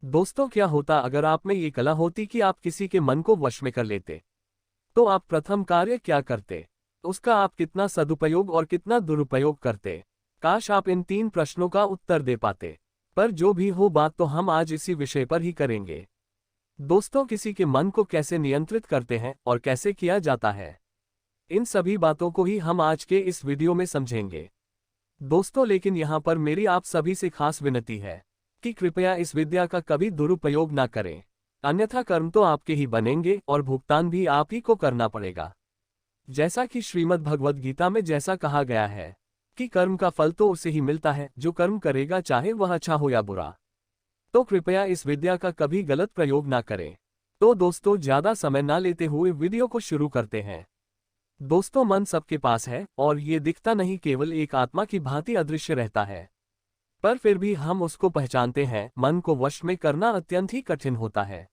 दोस्तों, क्या होता अगर आप में ये कला होती कि आप किसी के मन को वश में कर लेते? तो आप प्रथम कार्य क्या करते? उसका आप कितना सदुपयोग और कितना दुरुपयोग करते? काश आप इन 3 प्रश्नों का उत्तर दे पाते। पर जो भी हो, बात तो हम आज इसी विषय पर ही करेंगे। दोस्तों, किसी के मन को कैसे नियंत्रित करते हैं और कैसे किया जाता है, इन सभी बातों को ही हम आज के इस वीडियो में समझेंगे। दोस्तों, लेकिन यहाँ पर मेरी आप सभी से खास विनती है कि कृपया इस विद्या का कभी दुरुपयोग ना करें, अन्यथा कर्म तो आपके ही बनेंगे और भुगतान भी आप ही को करना पड़ेगा। जैसा कि श्रीमद् भगवद गीता में जैसा कहा गया है कि कर्म का फल तो उसे ही मिलता है जो कर्म करेगा, चाहे वह अच्छा हो या बुरा। तो कृपया इस विद्या का कभी गलत प्रयोग ना करें। तो दोस्तों, ज्यादा समय ना लेते हुए वीडियो को शुरू करते हैं। दोस्तों, मन सबके पास है और ये दिखता नहीं, केवल एक आत्मा की भांति अदृश्य रहता है। पर फिर भी हम उसको पहचानते हैं। मन को वश में करना अत्यंत ही कठिन होता है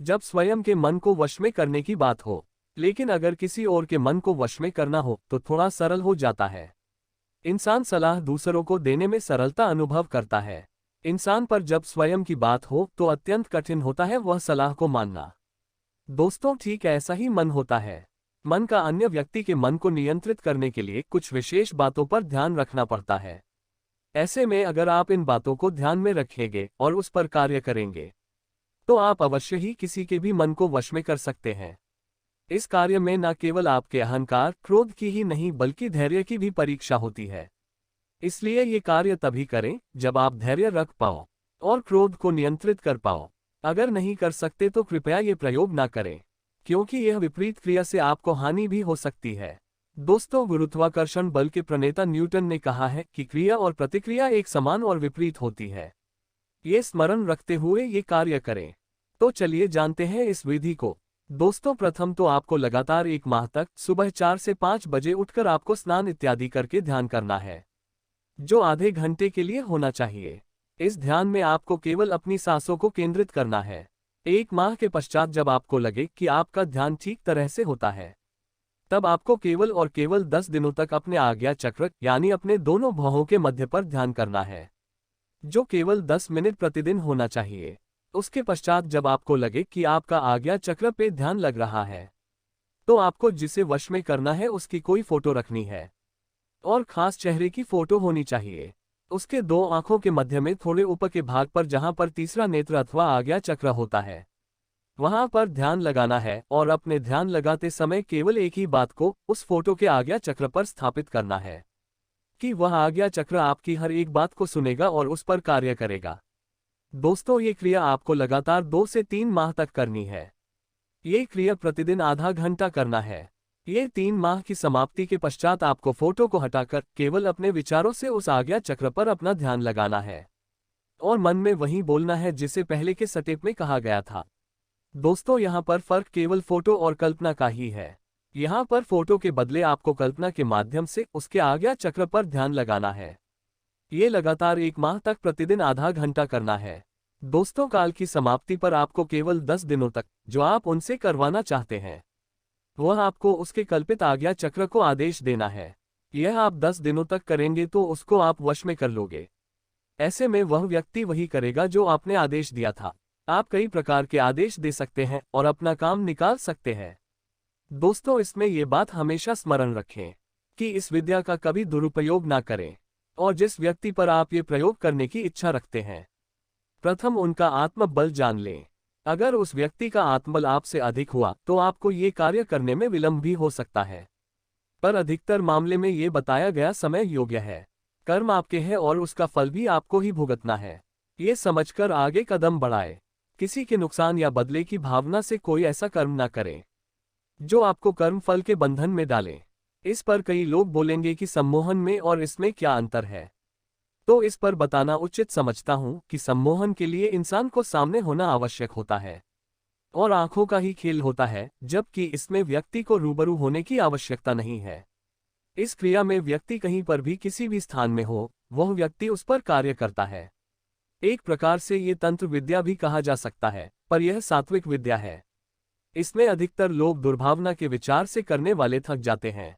जब स्वयं के मन को वश में करने की बात हो, लेकिन अगर किसी और के मन को वश में करना हो तो थोड़ा सरल हो जाता है। इंसान सलाह दूसरों को देने में सरलता अनुभव करता है। इंसान पर जब स्वयं की बात हो तो अत्यंत कठिन होता है वह सलाह को मानना। दोस्तों, ठीक ऐसा ही मन होता है। मन का अन्य व्यक्ति के मन को नियंत्रित करने के लिए कुछ विशेष बातों पर ध्यान रखना पड़ता है। ऐसे में अगर आप इन बातों को ध्यान में रखेंगे और उस पर कार्य करेंगे तो आप अवश्य ही किसी के भी मन को वश में कर सकते हैं। इस कार्य में न केवल आपके अहंकार क्रोध की ही नहीं बल्कि धैर्य की भी परीक्षा होती है। इसलिए ये कार्य तभी करें जब आप धैर्य रख पाओ और क्रोध को नियंत्रित कर पाओ। अगर नहीं कर सकते तो कृपया ये प्रयोग ना करें, क्योंकि यह विपरीत क्रिया से आपको हानि भी हो सकती है। दोस्तों, गुरुत्वाकर्षण बल के प्रणेता न्यूटन ने कहा है कि क्रिया और प्रतिक्रिया एक समान और विपरीत होती है। ये स्मरण रखते हुए ये कार्य करें। तो चलिए जानते हैं इस विधि को। दोस्तों, प्रथम तो आपको लगातार 1 माह तक सुबह 4 से 5 बजे उठकर आपको स्नान इत्यादि करके ध्यान करना है, जो आधे घंटे के लिए होना चाहिए। इस ध्यान में आपको केवल अपनी सांसों को केंद्रित करना है। 1 माह के पश्चात जब आपको लगे कि आपका ध्यान ठीक तरह से होता है, तब आपको केवल और केवल 10 दिनों तक अपने आज्ञा चक्र यानी अपने दोनों भौहों के मध्य पर ध्यान करना है, जो केवल 10 मिनट प्रतिदिन होना चाहिए। उसके पश्चात जब आपको लगे कि आपका आज्ञा चक्र पे ध्यान लग रहा है, तो आपको जिसे वश में करना है उसकी कोई फोटो रखनी है और खास चेहरे की फोटो होनी चाहिए। उसके 2 आंखों के मध्य में थोड़े ऊपर के भाग पर जहां पर तीसरा नेत्र अथवा आज्ञा चक्र होता है, वहां पर ध्यान लगाना है और अपने ध्यान लगाते समय केवल एक ही बात को उस फोटो के आज्ञा चक्र पर स्थापित करना है कि वह आज्ञा चक्र आपकी हर एक बात को सुनेगा और उस पर कार्य करेगा। दोस्तों, ये क्रिया आपको लगातार 2 से 3 माह तक करनी है। ये क्रिया प्रतिदिन आधा घंटा करना है। ये 3 माह की समाप्ति के पश्चात आपको फोटो को हटाकर केवल अपने विचारों से उस आज्ञा चक्र पर अपना ध्यान लगाना है और मन में वही बोलना है जिसे पहले के स्टेप में कहा गया था। दोस्तों, यहाँ पर फर्क केवल फोटो और कल्पना का ही है। यहाँ पर फोटो के बदले आपको कल्पना के माध्यम से उसके आज्ञा चक्र पर ध्यान लगाना है। ये लगातार 1 माह तक प्रतिदिन आधा घंटा करना है। दोस्तों, काल की समाप्ति पर आपको केवल 10 दिनों तक जो आप उनसे करवाना चाहते हैं, वह आपको उसके कल्पित आज्ञा चक्र को आदेश देना है। यह आप 10 दिनों तक करेंगे तो उसको आप वश में कर लोगे। ऐसे में वह व्यक्ति वही करेगा जो आपने आदेश दिया था। आप कई प्रकार के आदेश दे सकते हैं और अपना काम निकाल सकते हैं। दोस्तों, इसमें ये बात हमेशा स्मरण रखें कि इस विद्या का कभी दुरुपयोग ना करें और जिस व्यक्ति पर आप ये प्रयोग करने की इच्छा रखते हैं, प्रथम उनका आत्मबल जान लें। अगर उस व्यक्ति का आत्मबल आपसे अधिक हुआ तो आपको ये कार्य करने में विलंब भी हो सकता है, पर अधिकतर मामले में ये बताया गया समय योग्य है। कर्म आपके हैं और उसका फल भी आपको ही भुगतना है। ये समझकर आगे कदम बढ़ाए। किसी के नुकसान या बदले की भावना से कोई ऐसा कर्म ना करें जो आपको कर्म फल के बंधन में डाले। इस पर कई लोग बोलेंगे कि सम्मोहन में और इसमें क्या अंतर है, तो इस पर बताना उचित समझता हूं कि सम्मोहन के लिए इंसान को सामने होना आवश्यक होता है और आंखों का ही खेल होता है, जबकि इसमें व्यक्ति को रूबरू होने की आवश्यकता नहीं है। इस क्रिया में व्यक्ति कहीं पर भी किसी भी स्थान में हो, वह व्यक्ति उस पर कार्य करता है। एक प्रकार से ये तंत्र विद्या भी कहा जा सकता है, पर यह सात्विक विद्या है। इसमें अधिकतर लोग दुर्भावना के विचार से करने वाले थक जाते हैं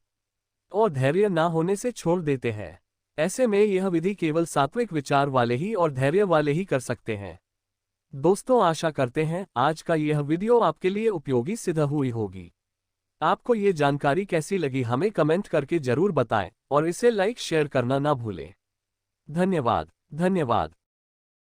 और धैर्य ना होने से छोड़ देते हैं। ऐसे में यह विधि केवल सात्विक विचार वाले ही और धैर्य वाले ही कर सकते हैं। दोस्तों, आशा करते हैं आज का यह वीडियो आपके लिए उपयोगी सिद्ध हुई होगी। आपको ये जानकारी कैसी लगी हमें कमेंट करके जरूर बताएं और इसे लाइक शेयर करना ना भूलें। धन्यवाद।